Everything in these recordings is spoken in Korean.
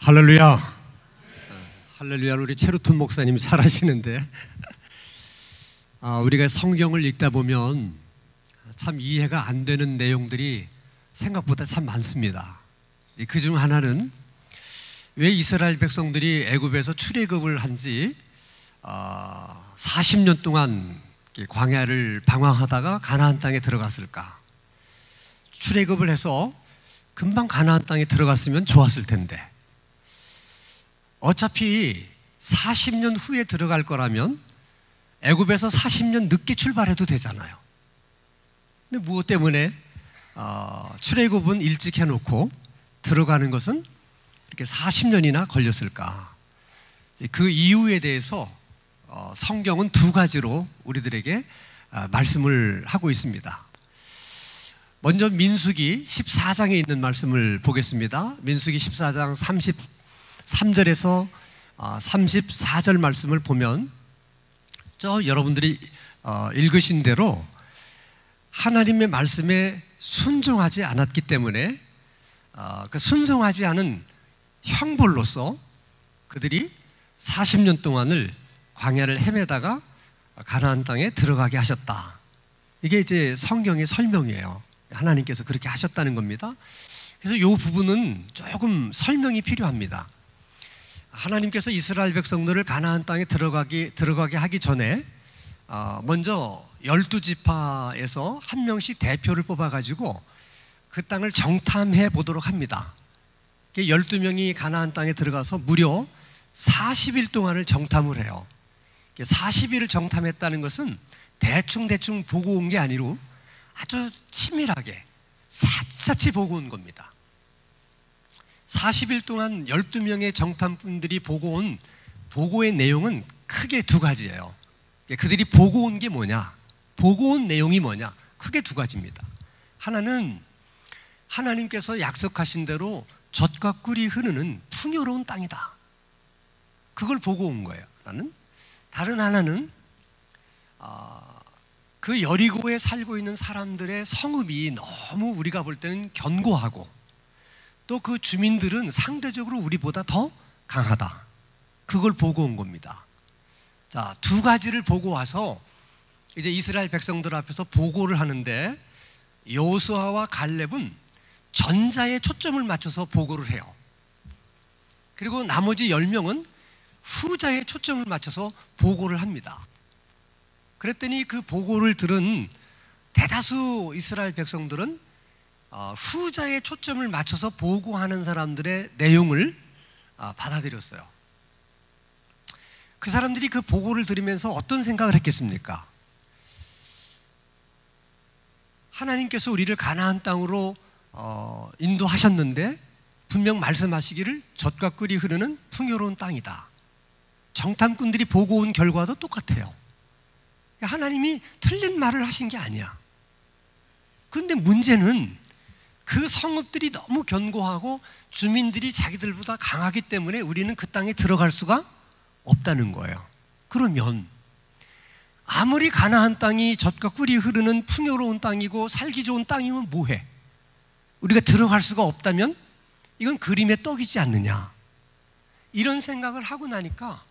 할렐루야. 할렐루야를 우리 체루톤 목사님이 잘하시는데 우리가 성경을 읽다 보면 참 이해가 안 되는 내용들이 생각보다 참 많습니다. 그중 하나는 왜 이스라엘 백성들이 애굽에서 출애굽을 한지 40년 동안 광야를 방황하다가 가나안 땅에 들어갔을까? 출애굽을 해서 금방 가나안 땅에 들어갔으면 좋았을 텐데, 어차피 40년 후에 들어갈 거라면 애굽에서 40년 늦게 출발해도 되잖아요. 근데 무엇 때문에 출애굽은 일찍 해놓고 들어가는 것은 이렇게 40년이나 걸렸을까? 그 이유에 대해서 성경은 두 가지로 우리들에게 말씀을 하고 있습니다. 먼저 민수기 14장에 있는 말씀을 보겠습니다. 민수기 14장 33절에서 34절 말씀을 보면 여러분들이 읽으신 대로 하나님의 말씀에 순종하지 않았기 때문에 그 순종하지 않은 형벌로서 그들이 40년 동안을 광야를 헤매다가 가나안 땅에 들어가게 하셨다. 이게 이제 성경의 설명이에요. 하나님께서 그렇게 하셨다는 겁니다. 그래서 이 부분은 조금 설명이 필요합니다. 하나님께서 이스라엘 백성들을 가나안 땅에 들어가게 하기 전에 먼저 12지파에서 한 명씩 대표를 뽑아가지고 그 땅을 정탐해 보도록 합니다. 12명이 가나안 땅에 들어가서 무려 40일 동안을 정탐을 해요. 40일을 정탐했다는 것은 대충 보고 온 게 아니고 아주 치밀하게 샅샅이 보고 온 겁니다. 40일 동안 12명의 정탐꾼들이 보고 온 보고의 내용은 크게 두 가지예요. 그들이 보고 온 게 뭐냐, 보고 온 내용이 뭐냐, 크게 두 가지입니다. 하나는 하나님께서 약속하신 대로 젖과 꿀이 흐르는 풍요로운 땅이다. 그걸 보고 온 거예요. 다른 하나는 그 여리고에 살고 있는 사람들의 성읍이 너무 우리가 볼 때는 견고하고 또 그 주민들은 상대적으로 우리보다 더 강하다. 그걸 보고 온 겁니다. 자, 두 가지를 보고 와서 이제 이스라엘 백성들 앞에서 보고를 하는데 여호수아와 갈렙은 전자에 초점을 맞춰서 보고를 해요. 그리고 나머지 10명은 후자에 초점을 맞춰서 보고를 합니다. 그랬더니 그 보고를 들은 대다수 이스라엘 백성들은 후자에 초점을 맞춰서 보고하는 사람들의 내용을 받아들였어요. 그 사람들이 그 보고를 들으면서 어떤 생각을 했겠습니까? 하나님께서 우리를 가나안 땅으로 인도하셨는데 분명 말씀하시기를 젖과 꿀이 흐르는 풍요로운 땅이다. 정탐꾼들이 보고 온 결과도 똑같아요. 하나님이 틀린 말을 하신 게 아니야. 그런데 문제는 그 성읍들이 너무 견고하고 주민들이 자기들보다 강하기 때문에 우리는 그 땅에 들어갈 수가 없다는 거예요. 그러면 아무리 가나안 땅이 젖과 꿀이 흐르는 풍요로운 땅이고 살기 좋은 땅이면 뭐해? 우리가 들어갈 수가 없다면 이건 그림의 떡이지 않느냐, 이런 생각을 하고 나니까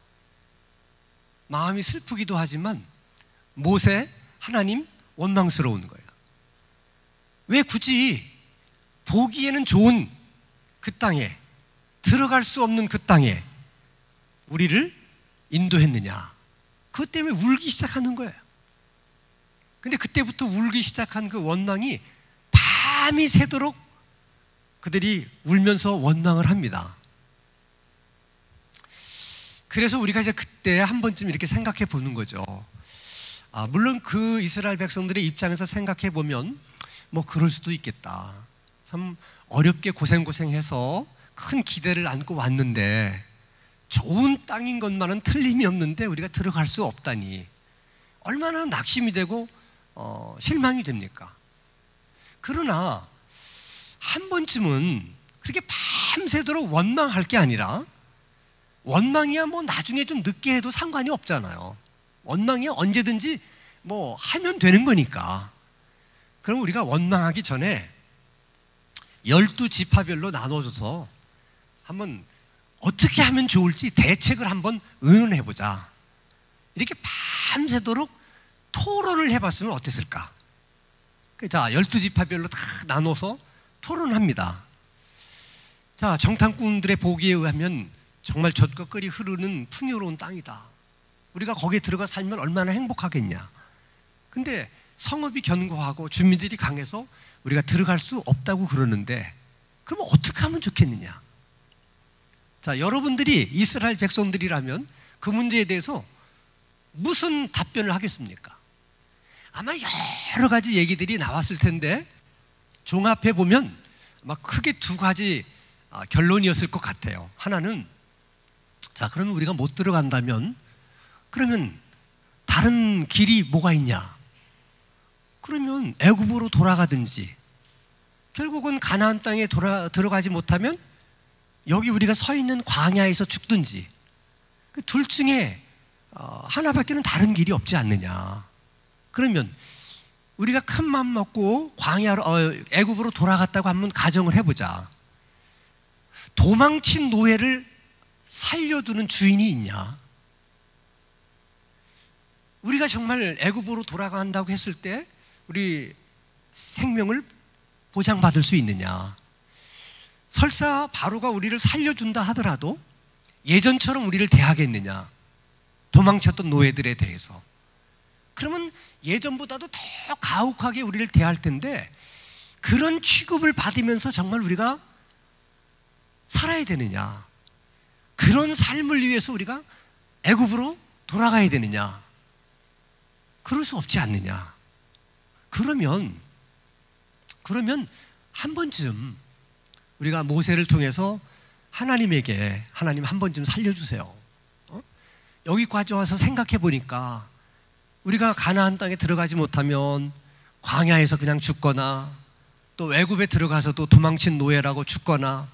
마음이 슬프기도 하지만 모세, 하나님 원망스러운 거예요. 왜 굳이 보기에는 좋은 그 땅에, 들어갈 수 없는 그 땅에 우리를 인도했느냐. 그것 때문에 울기 시작하는 거예요. 근데 그때부터 울기 시작한 그 원망이 밤이 새도록 그들이 울면서 원망을 합니다. 그래서 우리가 이제 그때 한 번쯤 이렇게 생각해 보는 거죠. 물론 그 이스라엘 백성들의 입장에서 생각해 보면 뭐 그럴 수도 있겠다. 참 어렵게 고생해서 큰 기대를 안고 왔는데 좋은 땅인 것만은 틀림이 없는데 우리가 들어갈 수 없다니 얼마나 낙심이 되고 실망이 됩니까? 그러나 한 번쯤은 그렇게 밤새도록 원망할 게 아니라, 원망이야 뭐 나중에 좀 늦게 해도 상관이 없잖아요. 원망이야 언제든지 뭐 하면 되는 거니까. 그럼 우리가 원망하기 전에 12지파별로 나눠줘서 한번 어떻게 하면 좋을지 대책을 한번 의논해보자. 이렇게 밤새도록 토론을 해봤으면 어땠을까? 자, 12지파별로 다 나눠서 토론합니다. 자, 정탐꾼들의 보기에 의하면 정말 젖과 꿀이 흐르는 풍요로운 땅이다. 우리가 거기에 들어가 살면 얼마나 행복하겠냐. 근데 성읍이 견고하고 주민들이 강해서 우리가 들어갈 수 없다고 그러는데, 그럼 어떻게 하면 좋겠느냐? 자, 여러분들이 이스라엘 백성들이라면 그 문제에 대해서 무슨 답변을 하겠습니까? 아마 여러 가지 얘기들이 나왔을 텐데 종합해 보면 아마 크게 두 가지 결론이었을 것 같아요. 하나는, 자, 그러면 우리가 못 들어간다면 그러면 다른 길이 뭐가 있냐? 그러면 애굽으로 돌아가든지, 결국은 가나안 땅에 들어가지 못하면 여기 우리가 서 있는 광야에서 죽든지, 그 둘 중에 하나밖에는 다른 길이 없지 않느냐. 그러면 우리가 큰 맘 먹고 애굽으로 돌아갔다고 한번 가정을 해보자. 도망친 노예를 살려두는 주인이 있냐? 우리가 정말 애굽으로 돌아간다고 했을 때 우리 생명을 보장받을 수 있느냐? 설사 바로가 우리를 살려준다 하더라도 예전처럼 우리를 대하겠느냐? 도망쳤던 노예들에 대해서. 그러면 예전보다도 더 가혹하게 우리를 대할 텐데, 그런 취급을 받으면서 정말 우리가 살아야 되느냐? 그런 삶을 위해서 우리가 애굽으로 돌아가야 되느냐? 그럴 수 없지 않느냐? 그러면 한 번쯤 우리가 모세를 통해서 하나님에게, 하나님 한 번쯤 살려주세요. 여기까지 와서 생각해 보니까 우리가 가나안 땅에 들어가지 못하면 광야에서 그냥 죽거나, 또 애굽에 들어가서도 도망친 노예라고 죽거나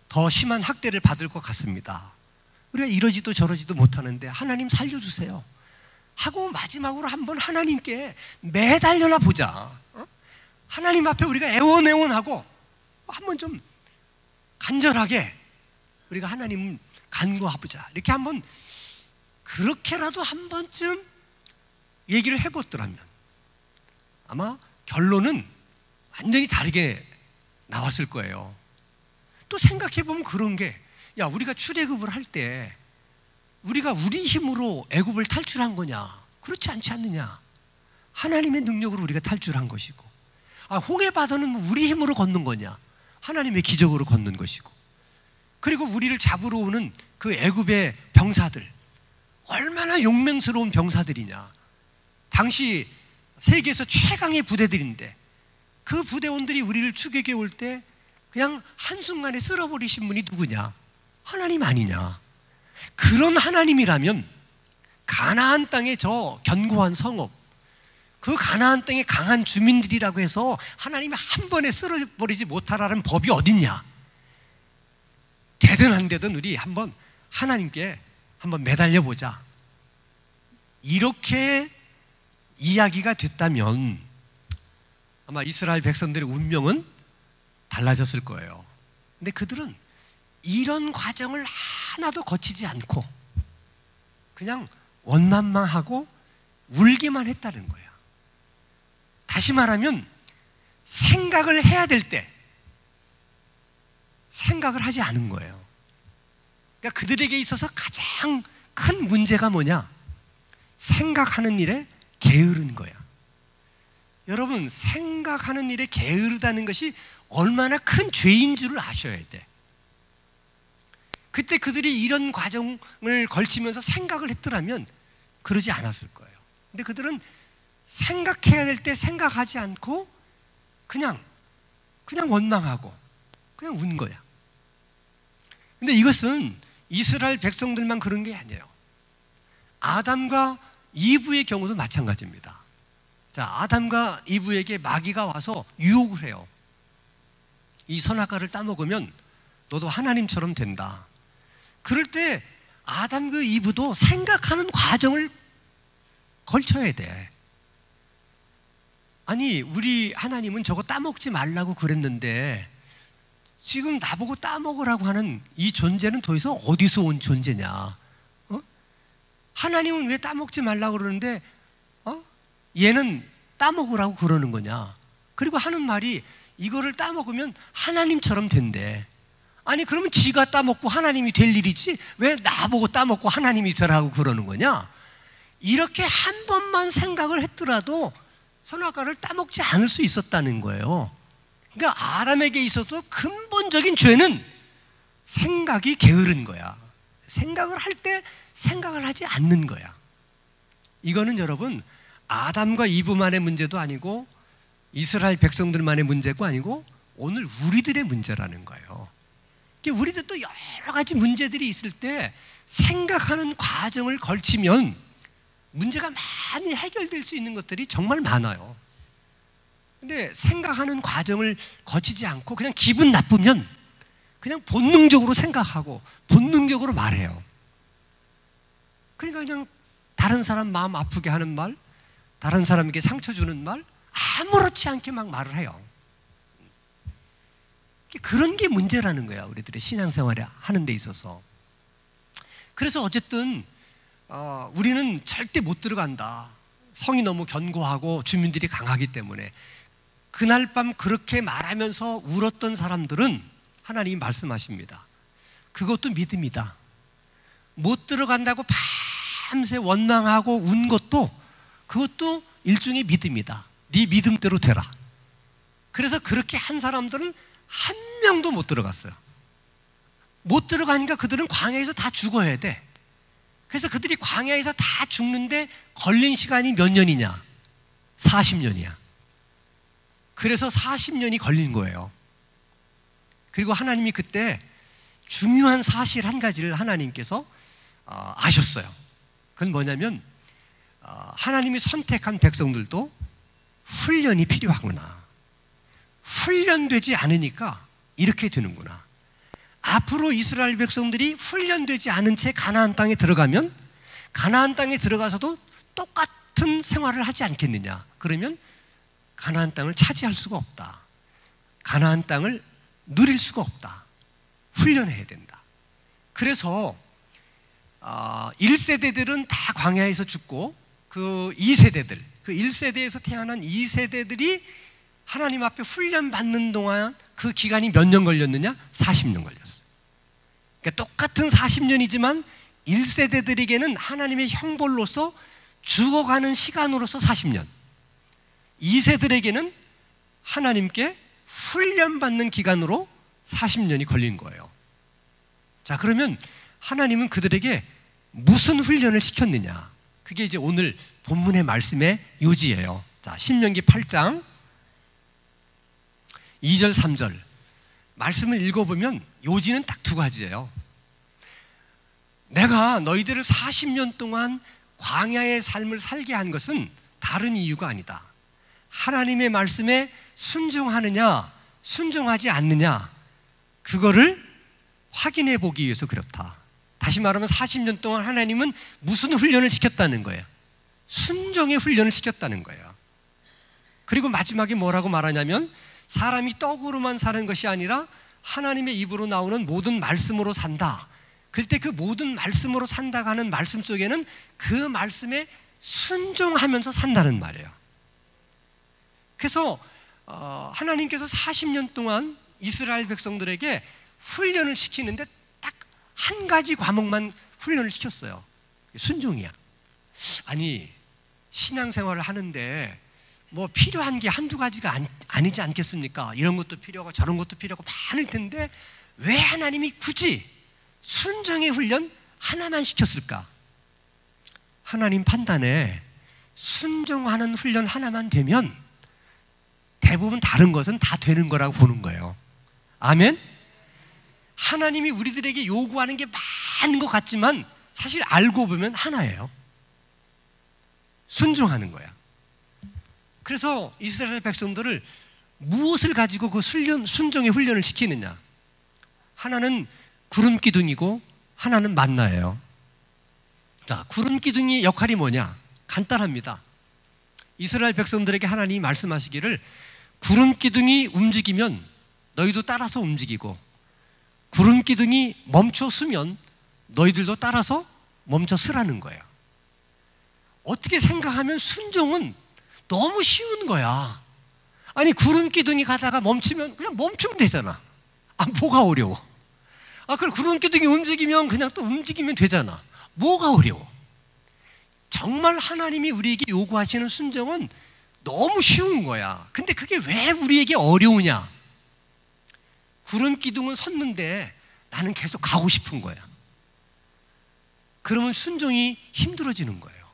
더 심한 학대를 받을 것 같습니다. 우리가 이러지도 저러지도 못하는데 하나님 살려주세요 하고 마지막으로 한번 하나님께 매달려나 보자. 하나님 앞에 우리가 애원하고 한번 좀 간절하게 우리가 하나님 간구해보자. 이렇게 한번, 그렇게라도 한 번쯤 얘기를 해봤더라면 아마 결론은 완전히 다르게 나왔을 거예요. 또 생각해보면 그런 게, 야, 우리가 출애굽을 할 때 우리가 우리 힘으로 애굽을 탈출한 거냐? 그렇지 않지 않느냐? 하나님의 능력으로 우리가 탈출한 것이고, 홍해바다는 우리 힘으로 걷는 거냐? 하나님의 기적으로 걷는 것이고, 그리고 우리를 잡으러 오는 그 애굽의 병사들, 얼마나 용맹스러운 병사들이냐. 당시 세계에서 최강의 부대들인데 그 부대원들이 우리를 추격해 올 때 그냥 한순간에 쓸어버리신 분이 누구냐? 하나님 아니냐? 그런 하나님이라면 가나안 땅의 저 견고한 성읍, 그 가나안 땅의 강한 주민들이라고 해서 하나님이 한 번에 쓸어버리지 못하라는 법이 어딨냐? 되든 안 되든 우리 한번 하나님께 한번 매달려보자. 이렇게 이야기가 됐다면 아마 이스라엘 백성들의 운명은 달라졌을 거예요. 근데 그들은 이런 과정을 하나도 거치지 않고 그냥 원망하고 울기만 했다는 거예요. 다시 말하면 생각을 해야 될 때 생각을 하지 않은 거예요. 그러니까 그들에게 있어서 가장 큰 문제가 뭐냐? 생각하는 일에 게으른 거야. 여러분, 생각하는 일에 게으르다는 것이 얼마나 큰 죄인 줄을 아셔야 돼. 그때 그들이 이런 과정을 걸치면서 생각을 했더라면 그러지 않았을 거예요. 근데 그들은 생각해야 될 때 생각하지 않고 그냥 원망하고 그냥 운 거야. 근데 이것은 이스라엘 백성들만 그런 게 아니에요. 아담과 이브의 경우도 마찬가지입니다. 자, 아담과 이브에게 마귀가 와서 유혹을 해요. 이 선악과를 따먹으면 너도 하나님처럼 된다. 그럴 때 아담과 이브도 생각하는 과정을 걸쳐야 돼. 아니, 우리 하나님은 저거 따먹지 말라고 그랬는데 지금 나보고 따먹으라고 하는 이 존재는 도대체 어디서 온 존재냐? 하나님은 왜 따먹지 말라고 그러는데 얘는 따먹으라고 그러는 거냐? 그리고 하는 말이 이거를 따먹으면 하나님처럼 된대. 아니 그러면 지가 따먹고 하나님이 될 일이지 왜 나보고 따먹고 하나님이 되라고 그러는 거냐? 이렇게 한 번만 생각을 했더라도 선악과를 따먹지 않을 수 있었다는 거예요. 그러니까 아람에게 있어도 근본적인 죄는 생각이 게으른 거야. 생각을 할 때 생각을 하지 않는 거야. 이거는 여러분 아담과 이브만의 문제도 아니고 이스라엘 백성들만의 문제가 아니고 오늘 우리들의 문제라는 거예요. 우리들도 여러 가지 문제들이 있을 때 생각하는 과정을 걸치면 문제가 많이 해결될 수 있는 것들이 정말 많아요. 근데 생각하는 과정을 거치지 않고 그냥 기분 나쁘면 그냥 본능적으로 생각하고 본능적으로 말해요. 그러니까 그냥 다른 사람 마음 아프게 하는 말, 다른 사람에게 상처 주는 말 아무렇지 않게 막 말을 해요. 그런 게 문제라는 거야, 우리들의 신앙생활을 하는 데 있어서. 그래서 어쨌든 우리는 절대 못 들어간다. 성이 너무 견고하고 주민들이 강하기 때문에. 그날 밤 그렇게 말하면서 울었던 사람들은 하나님이 말씀하십니다. 그것도 믿음이다. 못 들어간다고 밤새 원망하고 운 것도 그것도 일종의 믿음이다. 네 믿음대로 되라. 그래서 그렇게 한 사람들은 한 명도 못 들어갔어요. 못 들어가니까 그들은 광야에서 다 죽어야 돼. 그래서 그들이 광야에서 다 죽는데 걸린 시간이 몇 년이냐? 40년이야. 그래서 40년이 걸린 거예요. 그리고 하나님이 그때 중요한 사실 한 가지를 하나님께서 아셨어요. 그건 뭐냐면 하나님이 선택한 백성들도 훈련이 필요하구나. 훈련되지 않으니까 이렇게 되는구나. 앞으로 이스라엘 백성들이 훈련되지 않은 채 가나안 땅에 들어가면 가나안 땅에 들어가서도 똑같은 생활을 하지 않겠느냐. 그러면 가나안 땅을 차지할 수가 없다. 가나안 땅을 누릴 수가 없다. 훈련해야 된다. 그래서 1세대들은 다 광야에서 죽고 그 2세대들, 그 1세대에서 태어난 2세대들이 하나님 앞에 훈련받는 동안 그 기간이 몇 년 걸렸느냐? 40년 걸렸어요. 그러니까 똑같은 40년이지만 1세대들에게는 하나님의 형벌로서 죽어가는 시간으로서 40년, 2세들에게는 하나님께 훈련받는 기간으로 40년이 걸린 거예요. 자, 그러면 하나님은 그들에게 무슨 훈련을 시켰느냐? 그게 이제 오늘 본문의 말씀의 요지예요. 자, 신명기 8장 2절 3절 말씀을 읽어보면 요지는 딱 두 가지예요. 내가 너희들을 40년 동안 광야의 삶을 살게 한 것은 다른 이유가 아니다. 하나님의 말씀에 순종하느냐 순종하지 않느냐 그거를 확인해 보기 위해서 그렇다. 다시 말하면 40년 동안 하나님은 무슨 훈련을 시켰다는 거예요? 순종의 훈련을 시켰다는 거예요. 그리고 마지막에 뭐라고 말하냐면 사람이 떡으로만 사는 것이 아니라 하나님의 입으로 나오는 모든 말씀으로 산다. 그때 그 모든 말씀으로 산다고 하는 말씀 속에는 그 말씀에 순종하면서 산다는 말이에요. 그래서 하나님께서 40년 동안 이스라엘 백성들에게 훈련을 시키는데 딱 한 가지 과목만 훈련을 시켰어요. 순종이야. 아니 신앙생활을 하는데 뭐 필요한 게 한두 가지가 아니지 않겠습니까? 이런 것도 필요하고 저런 것도 필요하고 많을 텐데 왜 하나님이 굳이 순종의 훈련 하나만 시켰을까? 하나님 판단에 순종하는 훈련 하나만 되면 대부분 다른 것은 다 되는 거라고 보는 거예요. 아멘? 하나님이 우리들에게 요구하는 게 많은 것 같지만 사실 알고 보면 하나예요. 순종하는 거야. 그래서 이스라엘 백성들을 무엇을 가지고 그 순종의 훈련을 시키느냐? 하나는 구름 기둥이고 하나는 만나예요. 자, 구름 기둥의 역할이 뭐냐? 간단합니다. 이스라엘 백성들에게 하나님이 말씀하시기를 구름 기둥이 움직이면 너희도 따라서 움직이고 구름 기둥이 멈춰 서면 너희들도 따라서 멈춰 서라는 거예요. 어떻게 생각하면 순종은 너무 쉬운 거야. 아니 구름 기둥이 가다가 멈추면 그냥 멈추면 되잖아. 뭐가 어려워? 그럼 구름 기둥이 움직이면 그냥 또 움직이면 되잖아. 뭐가 어려워? 정말 하나님이 우리에게 요구하시는 순종은 너무 쉬운 거야. 근데 그게 왜 우리에게 어려우냐? 구름 기둥은 섰는데 나는 계속 가고 싶은 거야. 그러면 순종이 힘들어지는 거예요.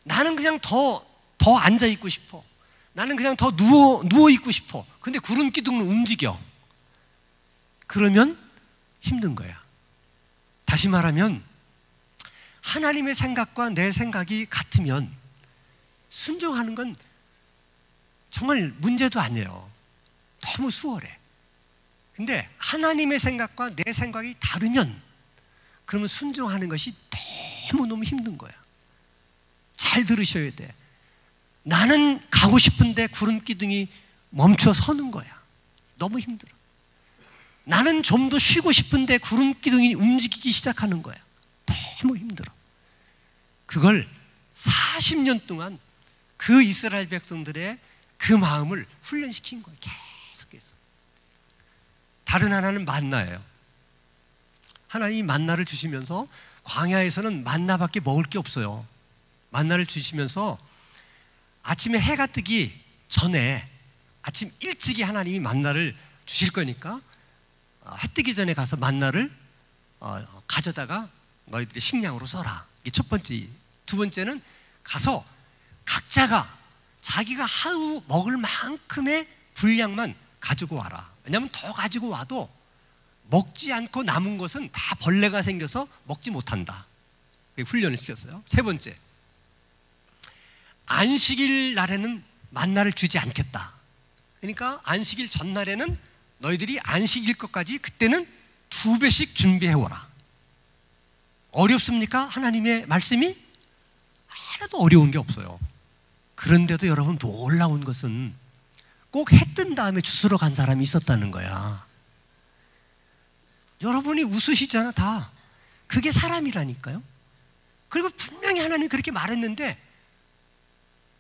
나는 그냥 더 앉아 있고 싶어. 나는 그냥 더 누워 있고 싶어. 근데 구름 기둥은 움직여. 그러면 힘든 거야. 다시 말하면 하나님의 생각과 내 생각이 같으면 순종하는 건 정말 문제도 아니에요. 너무 수월해. 근데 하나님의 생각과 내 생각이 다르면 그러면 순종하는 것이 너무너무 힘든 거야. 잘 들으셔야 돼. 나는 가고 싶은데 구름 기둥이 멈춰 서는 거야. 너무 힘들어. 나는 좀 더 쉬고 싶은데 구름 기둥이 움직이기 시작하는 거야. 너무 힘들어. 그걸 40년 동안 그 이스라엘 백성들의 그 마음을 훈련시킨 거예요. 계속해서. 다른 하나는 만나예요. 하나님이 만나를 주시면서 광야에서는 만나밖에 먹을 게 없어요. 만나를 주시면서 아침에 해가 뜨기 전에 아침 일찍이 하나님이 만나를 주실 거니까 해 뜨기 전에 가서 만나를 가져다가 너희들이 식량으로 써라. 이게 첫 번째. 두 번째는 가서 각자가 자기가 하루 먹을 만큼의 분량만 가지고 와라. 왜냐하면 더 가지고 와도 먹지 않고 남은 것은 다 벌레가 생겨서 먹지 못한다. 훈련을 시켰어요. 세 번째, 안식일 날에는 만나를 주지 않겠다. 그러니까 안식일 전날에는 너희들이 안식일 것까지 그때는 2배씩 준비해오라. 어렵습니까? 하나님의 말씀이 하나도 어려운 게 없어요. 그런데도 여러분 놀라운 것은 꼭 해 뜬 다음에 주스러 간 사람이 있었다는 거야. 여러분이 웃으시잖아 다. 그게 사람이라니까요. 그리고 분명히 하나님이 그렇게 말했는데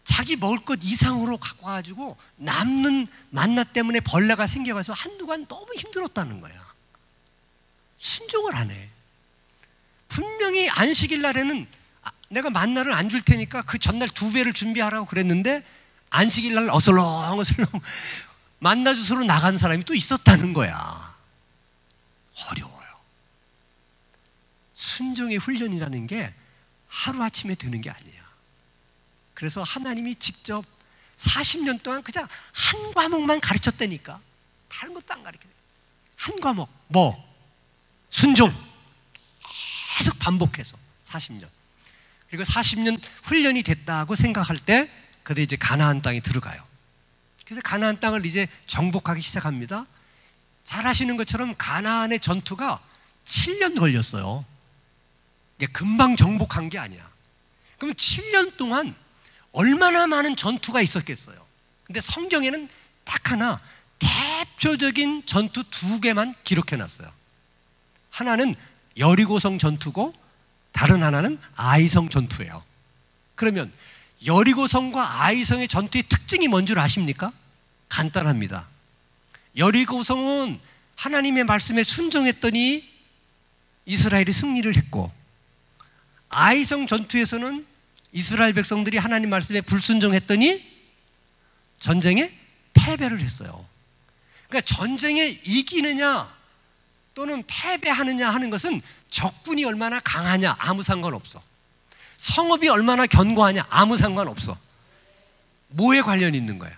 자기 먹을 것 이상으로 갖고 와가지고 남는 만나 때문에 벌레가 생겨가서 한두간 너무 힘들었다는 거야. 순종을 안 해. 분명히 안식일 날에는 내가 만나를 안 줄 테니까 그 전날 2배를 준비하라고 그랬는데 안식일 날 어슬렁어슬렁 만나 주스러 나간 사람이 또 있었다는 거야. 어려워요. 순종의 훈련이라는 게 하루아침에 되는 게 아니야. 그래서 하나님이 직접 40년 동안 그냥 한 과목만 가르쳤다니까. 다른 것도 안 가르쳐요. 한 과목. 뭐? 순종. 계속 반복해서 40년. 그리고 40년 훈련이 됐다고 생각할 때 그들 이제 가나안 땅에 들어가요. 그래서 가나안 땅을 이제 정복하기 시작합니다. 잘 아시는 것처럼 가나안의 전투가 7년 걸렸어요. 이게 금방 정복한 게 아니야. 그럼 7년 동안 얼마나 많은 전투가 있었겠어요. 근데 성경에는 딱 하나 대표적인 전투 2개만 기록해놨어요. 하나는 여리고성 전투고 다른 하나는 아이성 전투예요. 그러면 여리고성과 아이성의 전투의 특징이 뭔 줄 아십니까? 간단합니다. 여리고성은 하나님의 말씀에 순종했더니 이스라엘이 승리를 했고, 아이성 전투에서는 이스라엘 백성들이 하나님 말씀에 불순종했더니 전쟁에 패배를 했어요. 그러니까 전쟁에 이기느냐 또는 패배하느냐 하는 것은 적군이 얼마나 강하냐 아무 상관없어. 성읍이 얼마나 견고하냐 아무 상관없어. 뭐에 관련이 있는 거야?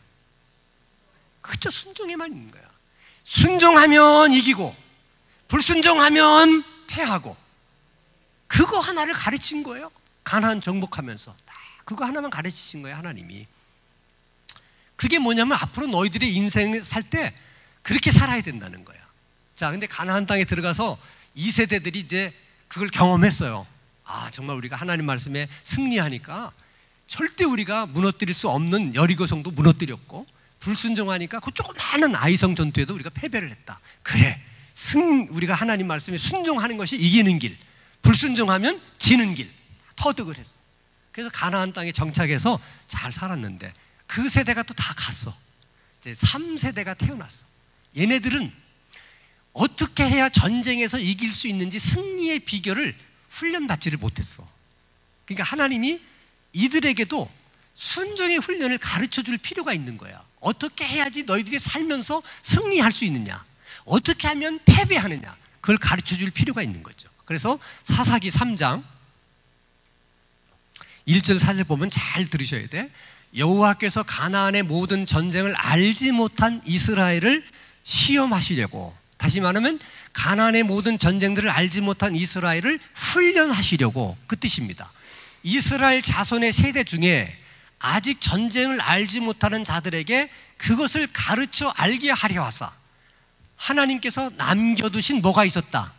그저 순종에만 있는 거야. 순종하면 이기고 불순종하면 패하고. 그거 하나를 가르친 거예요. 가나안 정복하면서 그거 하나만 가르치신 거예요, 하나님이. 그게 뭐냐면 앞으로 너희들의 인생을 살 때 그렇게 살아야 된다는 거야. 자, 근데 가나안 땅에 들어가서 2세대들이 이제 그걸 경험했어요. 아, 정말 우리가 하나님 말씀에 승리하니까 절대 우리가 무너뜨릴 수 없는 여리고성도 무너뜨렸고 불순종하니까 그 조그마한 아이성 전투에도 우리가 패배를 했다. 그래, 우리가 하나님 말씀에 순종하는 것이 이기는 길, 불순종하면 지는 길 터득을 했어. 그래서 가나안 땅에 정착해서 잘 살았는데 그 세대가 또 다 갔어. 이제 3세대가 태어났어. 얘네들은 어떻게 해야 전쟁에서 이길 수 있는지 승리의 비결을 훈련받지를 못했어. 그러니까 하나님이 이들에게도 순종의 훈련을 가르쳐줄 필요가 있는 거야. 어떻게 해야지 너희들이 살면서 승리할 수 있느냐, 어떻게 하면 패배하느냐, 그걸 가르쳐줄 필요가 있는 거죠. 그래서 사사기 3장 1절 4절 보면 잘 들으셔야 돼. 여호와께서 가나안의 모든 전쟁을 알지 못한 이스라엘을 시험하시려고, 다시 말하면 가나안의 모든 전쟁들을 알지 못한 이스라엘을 훈련하시려고, 그 뜻입니다. 이스라엘 자손의 세대 중에 아직 전쟁을 알지 못하는 자들에게 그것을 가르쳐 알게 하려 하사 하나님께서 남겨두신 뭐가 있었다?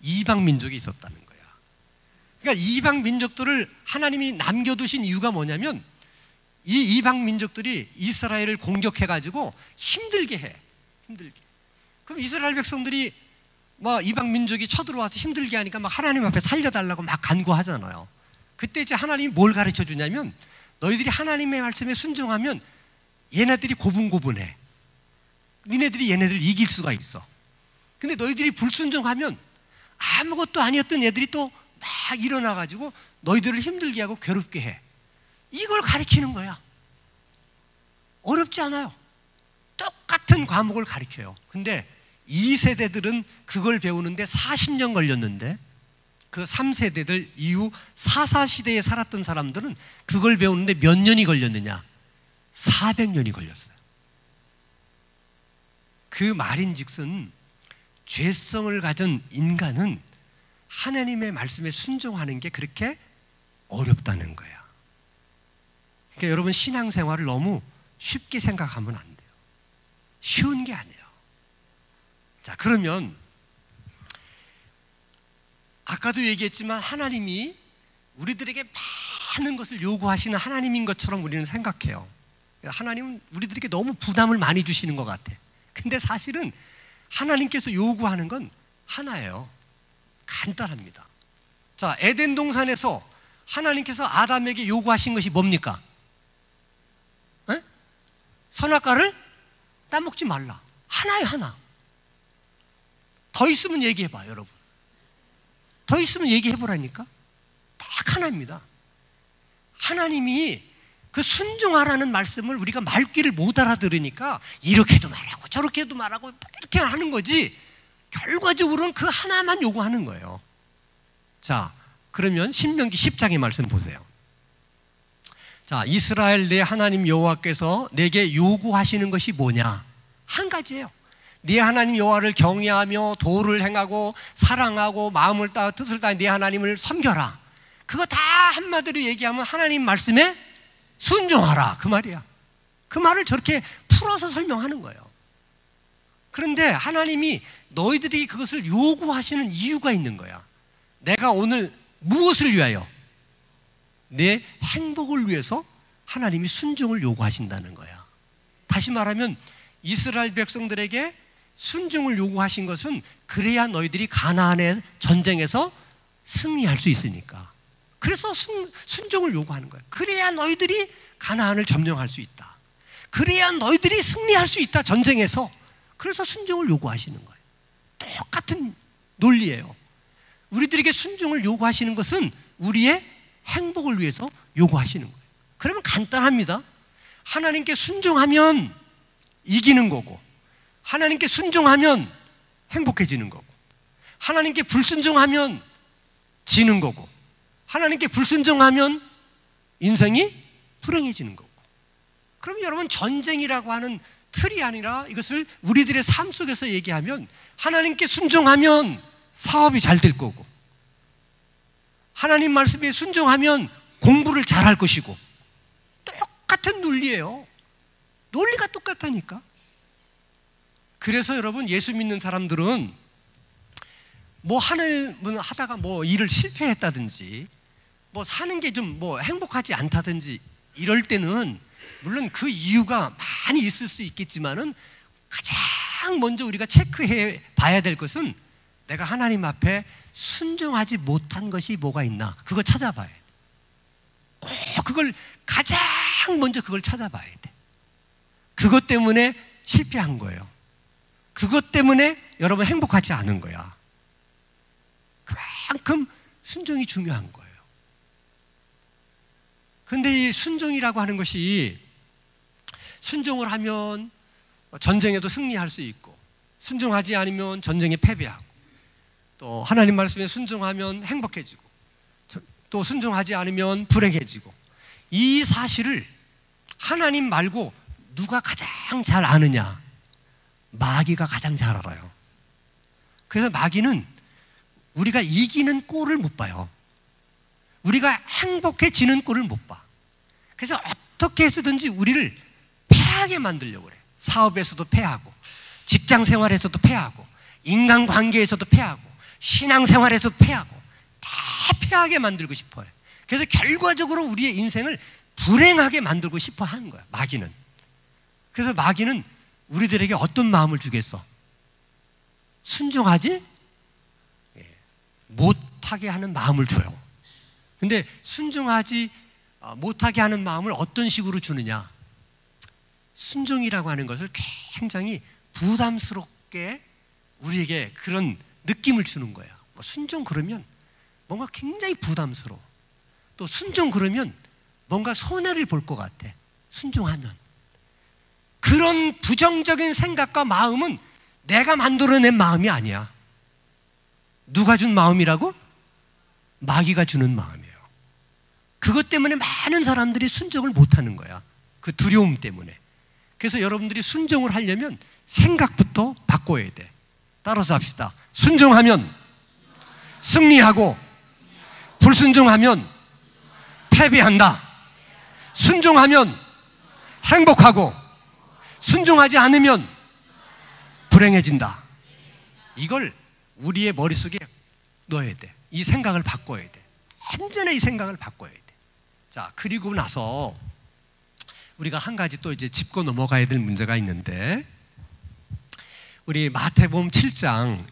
이방 민족이 있었다는 거야. 그러니까 이방 민족들을 하나님이 남겨두신 이유가 뭐냐면 이 이방 민족들이 이스라엘을 공격해가지고 힘들게 해. 힘들게. 그럼 이스라엘 백성들이 뭐 이방 민족이 쳐들어와서 힘들게 하니까 막 하나님 앞에 살려달라고 막 간구하잖아요. 그때 이제 하나님이 뭘 가르쳐 주냐면 너희들이 하나님의 말씀에 순종하면 얘네들이 고분고분해. 니네들이 얘네들을 이길 수가 있어. 근데 너희들이 불순종하면 아무것도 아니었던 얘들이 또 막 일어나가지고 너희들을 힘들게 하고 괴롭게 해. 이걸 가르치는 거야. 어렵지 않아요. 똑같은 과목을 가르쳐요. 근데 2세대들은 그걸 배우는데 40년 걸렸는데 그 3세대들 이후 사사시대에 살았던 사람들은 그걸 배우는데 몇 년이 걸렸느냐? 400년이 걸렸어요. 그 말인즉슨 죄성을 가진 인간은 하나님의 말씀에 순종하는 게 그렇게 어렵다는 거야. 그러니까 여러분 신앙생활을 너무 쉽게 생각하면 안 돼요. 쉬운 게 아니에요. 자, 그러면 아까도 얘기했지만 하나님이 우리들에게 많은 것을 요구하시는 하나님인 것처럼 우리는 생각해요. 하나님은 우리들에게 너무 부담을 많이 주시는 것 같아. 근데 사실은 하나님께서 요구하는 건 하나예요. 간단합니다. 자, 에덴 동산에서 하나님께서 아담에게 요구하신 것이 뭡니까? 에? 선악과를 따먹지 말라. 하나예요, 하나. 더 있으면 얘기해봐, 여러분. 더 있으면 얘기해보라니까. 딱 하나입니다. 하나님이 그 순종하라는 말씀을 우리가 말귀를 못 알아들으니까 이렇게도 말하고 저렇게도 말하고 이렇게 하는 거지, 결과적으로는 그 하나만 요구하는 거예요. 자, 그러면 신명기 10장의 말씀 보세요. 자, 이스라엘 내 하나님 여호와께서 내게 요구하시는 것이 뭐냐? 한 가지예요. 네 하나님 여호와를 경외하며 도를 행하고 사랑하고 마음을 다하 뜻을 다해 네 하나님을 섬겨라. 그거 다 한마디로 얘기하면 하나님 말씀에 순종하라, 그 말이야. 그 말을 저렇게 풀어서 설명하는 거예요. 그런데 하나님이 너희들이 그것을 요구하시는 이유가 있는 거야. 내가 오늘 무엇을 위하여? 내 행복을 위해서 하나님이 순종을 요구하신다는 거야. 다시 말하면 이스라엘 백성들에게 순종을 요구하신 것은 그래야 너희들이 가나안의 전쟁에서 승리할 수 있으니까. 그래서 순종을 요구하는 거야. 그래야 너희들이 가나안을 점령할 수 있다. 그래야 너희들이 승리할 수 있다, 전쟁에서. 그래서 순종을 요구하시는 거예요. 똑같은 논리예요. 우리들에게 순종을 요구하시는 것은 우리의 행복을 위해서 요구하시는 거예요. 그러면 간단합니다. 하나님께 순종하면 이기는 거고, 하나님께 순종하면 행복해지는 거고, 하나님께 불순종하면 지는 거고, 하나님께 불순종하면 인생이 불행해지는 거고. 그럼 여러분, 전쟁이라고 하는 틀이 아니라 이것을 우리들의 삶 속에서 얘기하면 하나님께 순종하면 사업이 잘 될 거고, 하나님 말씀에 순종하면 공부를 잘할 것이고, 똑같은 논리예요. 논리가 똑같다니까. 그래서 여러분, 예수 믿는 사람들은 뭐 하다가 뭐 일을 실패했다든지 뭐 사는 게 좀 뭐 행복하지 않다든지 이럴 때는 물론 그 이유가 많이 있을 수 있겠지만은 가장 먼저 우리가 체크해 봐야 될 것은 내가 하나님 앞에 순종하지 못한 것이 뭐가 있나, 그거 찾아봐야 돼. 꼭 그걸 가장 먼저 그걸 찾아봐야 돼. 그것 때문에 실패한 거예요. 그것 때문에 여러분 행복하지 않은 거야. 그만큼 순종이 중요한 거예요. 그런데 이 순종이라고 하는 것이, 순종을 하면 전쟁에도 승리할 수 있고, 순종하지 않으면 전쟁에 패배하고, 또 하나님 말씀에 순종하면 행복해지고, 또 순종하지 않으면 불행해지고, 이 사실을 하나님 말고 누가 가장 잘 아느냐? 마귀가 가장 잘 알아요. 그래서 마귀는 우리가 이기는 꼴을 못 봐요. 우리가 행복해지는 꼴을 못 봐. 그래서 어떻게 해서든지 우리를 패하게 만들려고 그래. 사업에서도 패하고, 직장 생활에서도 패하고, 인간관계에서도 패하고, 신앙생활에서도 패하고, 다 패하게 만들고 싶어요. 그래서 결과적으로 우리의 인생을 불행하게 만들고 싶어 하는 거야, 마귀는. 그래서 마귀는 우리들에게 어떤 마음을 주겠어? 순종하지 못하게 하는 마음을 줘요. 근데 순종하지 못하게 하는 마음을 어떤 식으로 주느냐? 순종이라고 하는 것을 굉장히 부담스럽게 우리에게 그런 느낌을 주는 거예요. 순종 그러면 뭔가 굉장히 부담스러워. 또 순종 그러면 뭔가 손해를 볼 것 같아. 순종하면. 그런 부정적인 생각과 마음은 내가 만들어낸 마음이 아니야. 누가 준 마음이라고? 마귀가 주는 마음이에요. 그것 때문에 많은 사람들이 순종을 못하는 거야. 그 두려움 때문에. 그래서 여러분들이 순종을 하려면 생각부터 바꿔야 돼. 따라서 합시다. 순종하면 승리하고, 불순종하면 패배한다. 순종하면 행복하고, 순종하지 않으면 불행해진다. 이걸 우리의 머릿속에 넣어야 돼. 이 생각을 바꿔야 돼. 완전히 이 생각을 바꿔야 돼. 자, 그리고 나서 우리가 한 가지 또 이제 짚고 넘어가야 될 문제가 있는데, 우리 마태복음 7장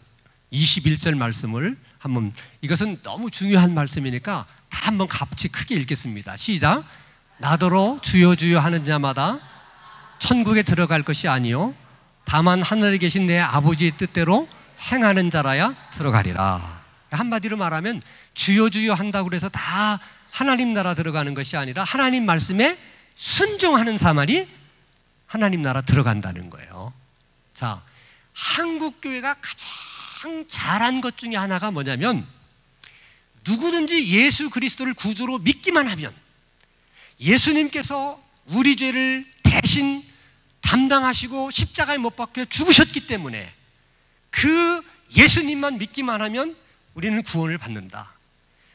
21절 말씀을 한번, 이것은 너무 중요한 말씀이니까 다 한번 같이 크게 읽겠습니다. 시작. 나더러 주여 주여 하는 자마다 천국에 들어갈 것이 아니요 다만 하늘에 계신 내 아버지의 뜻대로 행하는 자라야 들어가리라. 한마디로 말하면 주여 주여 한다고 해서 다 하나님 나라 들어가는 것이 아니라 하나님 말씀에 순종하는 사람이 하나님 나라 들어간다는 거예요. 자, 한국교회가 가장 잘한 것 중에 하나가 뭐냐면, 누구든지 예수 그리스도를 구주로 믿기만 하면, 예수님께서 우리 죄를 대신 담당하시고 십자가에 못 박혀 죽으셨기 때문에 그 예수님만 믿기만 하면 우리는 구원을 받는다.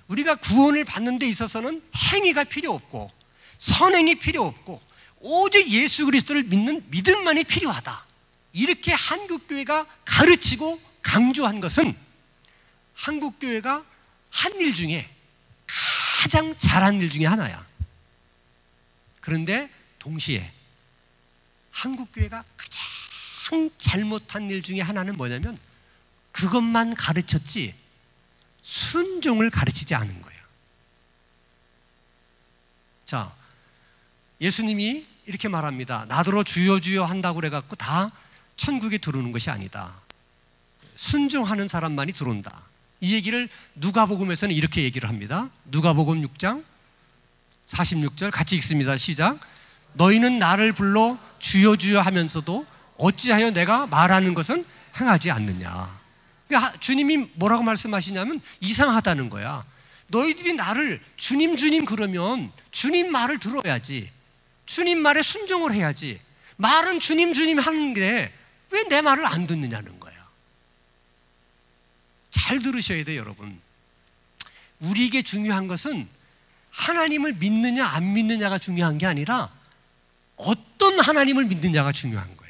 우리가 구원을 받는 데 있어서는 행위가 필요 없고 선행이 필요 없고 오직 예수 그리스도를 믿는 믿음만이 필요하다. 이렇게 한국교회가 가르치고 강조한 것은 한국교회가 한 일 중에 가장 잘한 일 중에 하나야. 그런데 동시에 한국교회가 가장 잘못한 일 중에 하나는 뭐냐면, 그것만 가르쳤지 순종을 가르치지 않은 거예요. 자, 예수님이 이렇게 말합니다. 나더러 주여 주여 한다고 그래갖고 다 천국에 들어오는 것이 아니다. 순종하는 사람만이 들어온다. 이 얘기를 누가복음에서는 이렇게 얘기를 합니다. 누가복음 6장 46절 같이 읽습니다. 시작. 너희는 나를 불러 주여 주여 하면서도 어찌하여 내가 말하는 것은 행하지 않느냐. 그러니까 주님이 뭐라고 말씀하시냐면 이상하다는 거야. 너희들이 나를 주님 주님 그러면 주님 말을 들어야지. 주님 말에 순종을 해야지. 말은 주님 주님 하는데 왜 내 말을 안 듣느냐는 거야. 잘 들으셔야 돼요, 여러분. 우리에게 중요한 것은 하나님을 믿느냐 안 믿느냐가 중요한 게 아니라 어떤 하나님을 믿느냐가 중요한 거야.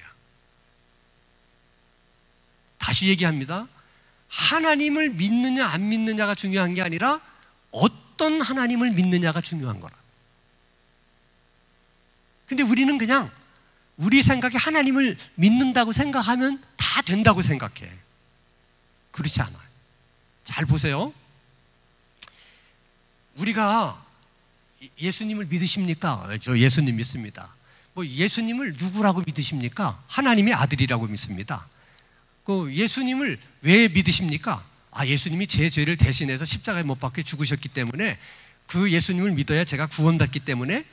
다시 얘기합니다. 하나님을 믿느냐 안 믿느냐가 중요한 게 아니라 어떤 하나님을 믿느냐가 중요한 거라. 근데 우리는 그냥 우리 생각에 하나님을 믿는다고 생각하면 다 된다고 생각해. 그렇지 않아요. 잘 보세요. 우리가 예수님을 믿으십니까? 저 예수님 믿습니다. 뭐 예수님을 누구라고 믿으십니까? 하나님의 아들이라고 믿습니다. 그 예수님을 왜 믿으십니까? 예수님이 제 죄를 대신해서 십자가에 못 박혀 죽으셨기 때문에 그 예수님을 믿어야 제가 구원받기 때문에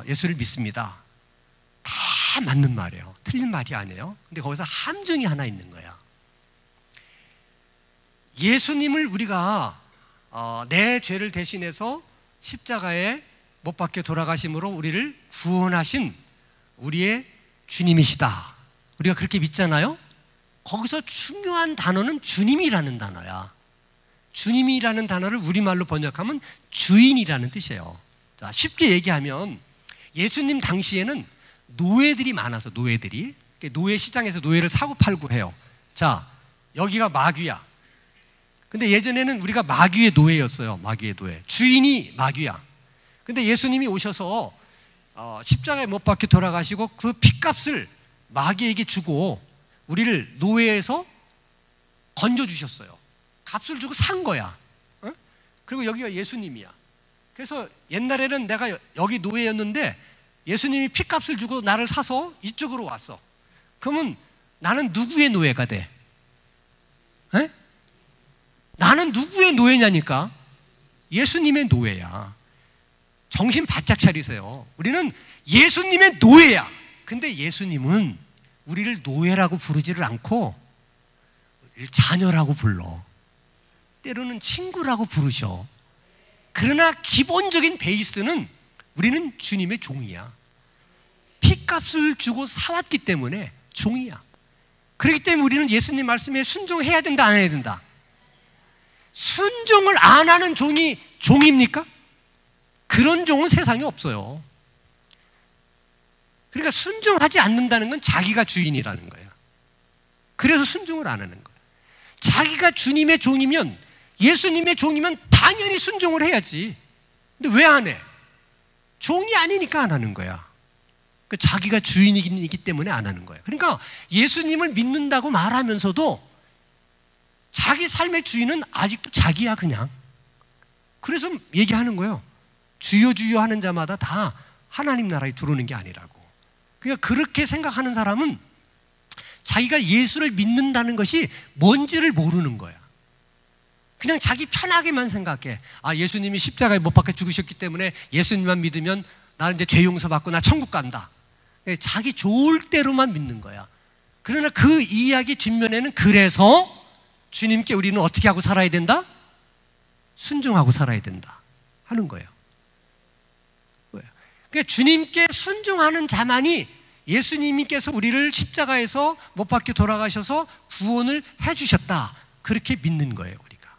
예수를 믿습니다. 다 맞는 말이에요. 틀린 말이 아니에요. 근데 거기서 함정이 하나 있는 거야. 예수님을 우리가 내 죄를 대신해서 십자가에 못 박혀 돌아가심으로 우리를 구원하신 우리의 주님이시다. 우리가 그렇게 믿잖아요. 거기서 중요한 단어는 주님이라는 단어야. 주님이라는 단어를 우리말로 번역하면 주인이라는 뜻이에요. 자, 쉽게 얘기하면 예수님 당시에는 노예들이 많아서, 노예들이 노예 시장에서 노예를 사고 팔고 해요. 자, 여기가 마귀야. 근데 예전에는 우리가 마귀의 노예였어요. 마귀의 노예. 주인이 마귀야. 근데 예수님이 오셔서 십자가에 못 박혀 돌아가시고 그 핏값을 마귀에게 주고 우리를 노예에서 건져주셨어요. 값을 주고 산 거야. 그리고 여기가 예수님이야. 그래서 옛날에는 내가 여기 노예였는데 예수님이 핏값을 주고 나를 사서 이쪽으로 왔어. 그러면 나는 누구의 노예가 돼? 에? 나는 누구의 노예냐니까? 예수님의 노예야. 정신 바짝 차리세요. 우리는 예수님의 노예야. 근데 예수님은 우리를 노예라고 부르지를 않고 우리를 자녀라고 불러. 때로는 친구라고 부르셔. 그러나 기본적인 베이스는 우리는 주님의 종이야. 핏값을 주고 사왔기 때문에 종이야. 그렇기 때문에 우리는 예수님 말씀에 순종해야 된다, 안 해야 된다? 순종을 안 하는 종이 종입니까? 그런 종은 세상에 없어요. 그러니까 순종하지 않는다는 건 자기가 주인이라는 거예요. 그래서 순종을 안 하는 거예요. 자기가 주님의 종이면, 예수님의 종이면 당연히 순종을 해야지. 근데 왜 안 해? 종이 아니니까 안 하는 거야. 그러니까 자기가 주인이기 때문에 안 하는 거예요. 그러니까 예수님을 믿는다고 말하면서도 자기 삶의 주인은 아직도 자기야, 그냥. 그래서 얘기하는 거예요. 주여 주여 하는 자마다 다 하나님 나라에 들어오는 게 아니라고. 그러니까 그렇게 생각하는 사람은 자기가 예수를 믿는다는 것이 뭔지를 모르는 거야. 그냥 자기 편하게만 생각해. 예수님이 십자가에 못 박혀 죽으셨기 때문에 예수님만 믿으면 나 이제 죄 용서받고 나 천국 간다. 자기 좋을 대로만 믿는 거야. 그러나 그 이야기 뒷면에는 그래서 주님께 우리는 어떻게 하고 살아야 된다? 순종하고 살아야 된다 하는 거예요. 그러니까 주님께 순종하는 자만이 예수님께서 우리를 십자가에서 못 박혀 돌아가셔서 구원을 해주셨다, 그렇게 믿는 거예요, 우리가.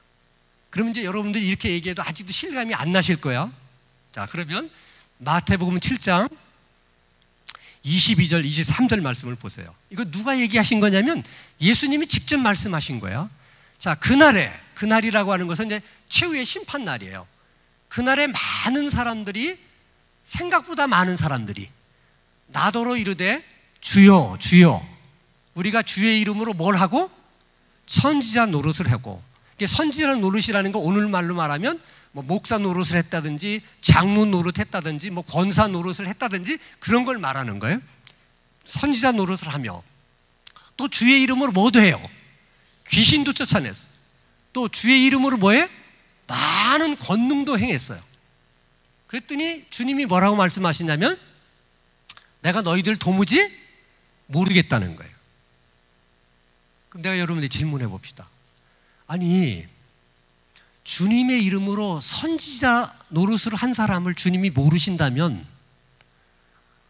그러면 이제 여러분들이 이렇게 얘기해도 아직도 실감이 안 나실 거야. 자, 그러면 마태복음 7장 22절 23절 말씀을 보세요. 이거 누가 얘기하신 거냐면 예수님이 직접 말씀하신 거야. 자, 그날이라고 하는 것은 이제 최후의 심판날이에요. 그날에 많은 사람들이, 생각보다 많은 사람들이 나더러 이르되 주여 주여, 우리가 주의 이름으로 뭘 하고? 선지자 노릇을 하고. 이게 선지자 노릇이라는 거 오늘 말로 말하면 뭐 목사 노릇을 했다든지 장로 노릇 했다든지 뭐 권사 노릇을 했다든지 그런 걸 말하는 거예요. 선지자 노릇을 하며 또 주의 이름으로 뭐도 해요? 귀신도 쫓아냈어. 또 주의 이름으로 뭐해? 많은 권능도 행했어요. 그랬더니 주님이 뭐라고 말씀하시냐면 내가 너희들 도무지 모르겠다는 거예요. 그럼 내가 여러분들 질문해 봅시다. 아니, 주님의 이름으로 선지자 노릇을 한 사람을 주님이 모르신다면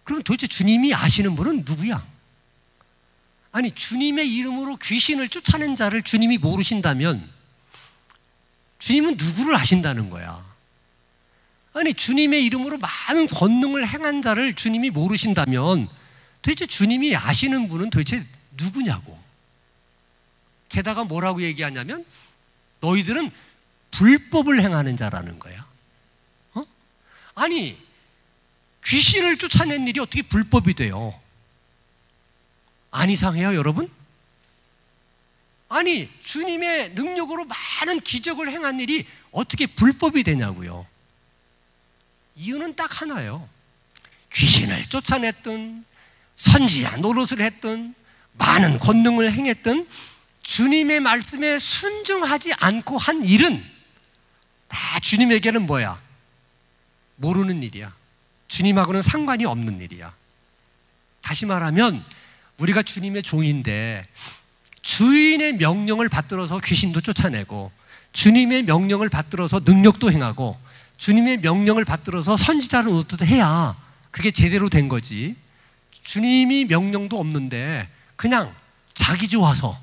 그럼 도대체 주님이 아시는 분은 누구야? 아니, 주님의 이름으로 귀신을 쫓아낸 자를 주님이 모르신다면 주님은 누구를 아신다는 거야? 아니, 주님의 이름으로 많은 권능을 행한 자를 주님이 모르신다면 도대체 주님이 아시는 분은 도대체 누구냐고. 게다가 뭐라고 얘기하냐면 너희들은 불법을 행하는 자라는 거야. 아니, 귀신을 쫓아낸 일이 어떻게 불법이 돼요? 안 이상해요, 여러분? 아니, 주님의 능력으로 많은 기적을 행한 일이 어떻게 불법이 되냐고요. 이유는 딱 하나예요. 귀신을 쫓아냈든 선지자 노릇을 했든 많은 권능을 행했든 주님의 말씀에 순종하지 않고 한 일은 다 주님에게는 뭐야? 모르는 일이야. 주님하고는 상관이 없는 일이야. 다시 말하면 우리가 주님의 종인데 주인의 명령을 받들어서 귀신도 쫓아내고 주님의 명령을 받들어서 능력도 행하고 주님의 명령을 받들어서 선지자를 노릇도 해야 그게 제대로 된 거지. 주님이 명령도 없는데 그냥 자기 좋아서,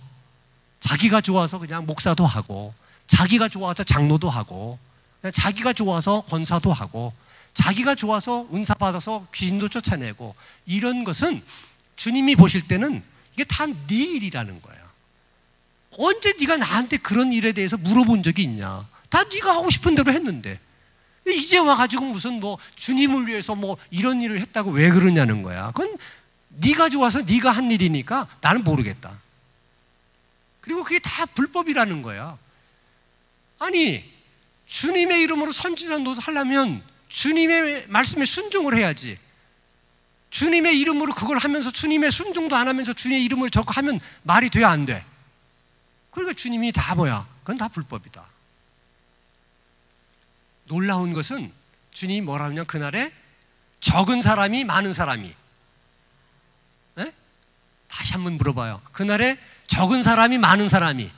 자기가 좋아서 그냥 목사도 하고, 자기가 좋아서 장로도 하고, 그냥 자기가 좋아서 권사도 하고, 자기가 좋아서 은사 받아서 귀신도 쫓아내고, 이런 것은 주님이 보실 때는 이게 다 네 일이라는 거야. 언제 네가 나한테 그런 일에 대해서 물어본 적이 있냐? 다 네가 하고 싶은 대로 했는데 이제 와가지고 무슨 뭐 주님을 위해서 뭐 이런 일을 했다고 왜 그러냐는 거야. 그건 네가 좋아서 네가 한 일이니까 나는 모르겠다. 그리고 그게 다 불법이라는 거야. 아니, 주님의 이름으로 선지자 노릇 하려면 주님의 말씀에 순종을 해야지. 주님의 이름으로 그걸 하면서 주님의 순종도 안 하면서 주님의 이름으로 저거 하면 말이 돼야 안 돼. 그러니까 주님이 다 뭐야? 그건 다 불법이다. 놀라운 것은 주님이 뭐라 하냐, 그날에 적은 사람이 많은 사람이, 네? 다시 한번 물어봐요. 그날에 적은 사람이 많은 사람이,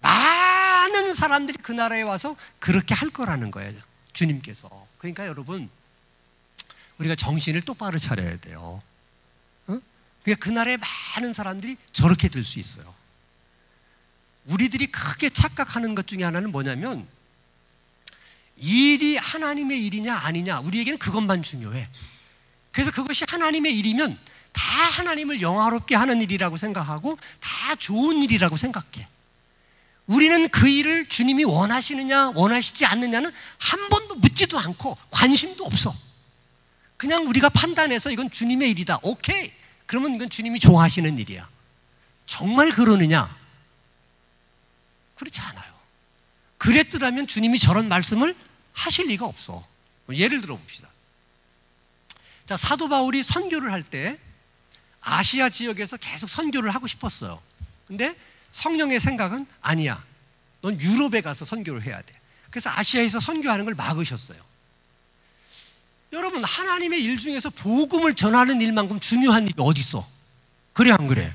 많은 사람들이 그 나라에 와서 그렇게 할 거라는 거예요, 주님께서. 그러니까 여러분, 우리가 정신을 똑바로 차려야 돼요. 그러니까 그날에 많은 사람들이 저렇게 될 수 있어요. 우리들이 크게 착각하는 것 중에 하나는 뭐냐면, 일이 하나님의 일이냐 아니냐, 우리에게는 그것만 중요해. 그래서 그것이 하나님의 일이면 다 하나님을 영화롭게 하는 일이라고 생각하고 다 좋은 일이라고 생각해. 우리는 그 일을 주님이 원하시느냐 원하시지 않느냐는 한 번도 묻지도 않고 관심도 없어. 그냥 우리가 판단해서 이건 주님의 일이다, 오케이, 그러면 이건 주님이 좋아하시는 일이야. 정말 그러느냐? 그렇지 않아요. 그랬더라면 주님이 저런 말씀을 하실 리가 없어. 예를 들어 봅시다. 자, 사도 바울이 선교를 할 때 아시아 지역에서 계속 선교를 하고 싶었어요. 근데 성령의 생각은 아니야, 넌 유럽에 가서 선교를 해야 돼. 그래서 아시아에서 선교하는 걸 막으셨어요. 여러분, 하나님의 일 중에서 복음을 전하는 일만큼 중요한 일이 어디 있어? 그래 안 그래?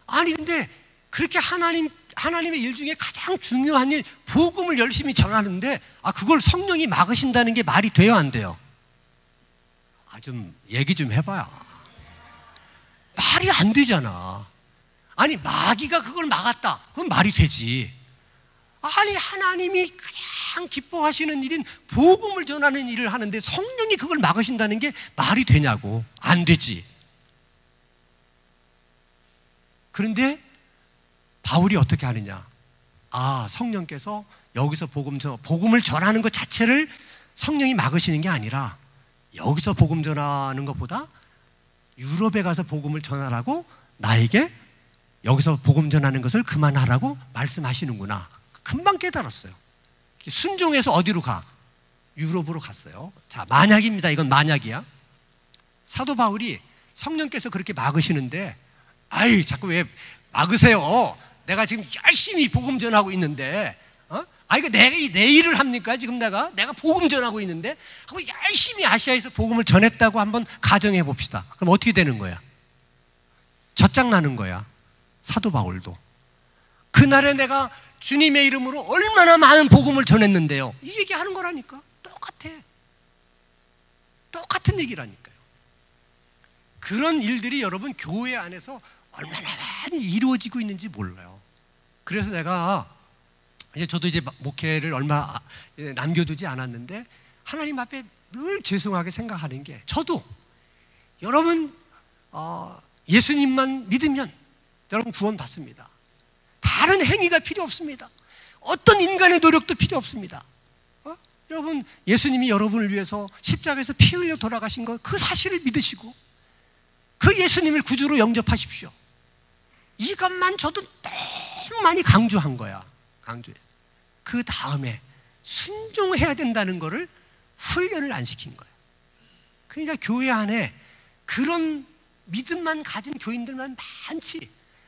아니, 근데 그렇게 하나님의 일 중에 가장 중요한 일, 복음을 열심히 전하는데 그걸 성령이 막으신다는 게 말이 돼요 안 돼요? 좀 얘기 좀 해봐요. 말이 안 되잖아. 아니, 마귀가 그걸 막았다, 그건 말이 되지. 아니, 하나님이 가장 기뻐하시는 일인 복음을 전하는 일을 하는데 성령이 그걸 막으신다는 게 말이 되냐고. 안 되지. 그런데 바울이 어떻게 하느냐? 성령께서 여기서 복음을 전하는 것 자체를 성령이 막으시는 게 아니라 여기서 복음 전하는 것보다 유럽에 가서 복음을 전하라고 나에게 여기서 복음 전하는 것을 그만하라고 말씀하시는구나. 금방 깨달았어요. 순종해서 어디로 가? 유럽으로 갔어요. 자, 만약입니다. 이건 만약이야. 사도 바울이 성령께서 그렇게 막으시는데, 자꾸 왜 막으세요? 내가 지금 열심히 복음 전하고 있는데, 이거 내 일을 합니까? 지금 내가 복음 전하고 있는데, 하고 열심히 아시아에서 복음을 전했다고 한번 가정해 봅시다. 그럼 어떻게 되는 거야? 젖장나는 거야. 사도 바울도. 그날에 내가 주님의 이름으로 얼마나 많은 복음을 전했는데요, 이 얘기 하는 거라니까. 똑같은 얘기라니까요. 그런 일들이 여러분 교회 안에서 얼마나 많이 이루어지고 있는지 몰라요. 그래서 내가 저도 이제 목회를 얼마 남겨두지 않았는데 하나님 앞에 늘 죄송하게 생각하는 게, 저도 여러분 예수님만 믿으면 여러분 구원 받습니다. 다른 행위가 필요 없습니다. 어떤 인간의 노력도 필요 없습니다. 여러분, 예수님이 여러분을 위해서 십자가에서 피 흘려 돌아가신 것, 그 사실을 믿으시고 그 예수님을 구주로 영접하십시오. 이것만 저도 너무 많이 강조한 거야. 강조해서. 그 다음에 순종해야 된다는 거를 훈련을 안 시킨 거예요. 그러니까 교회 안에 그런 믿음만 가진 교인들만 많지,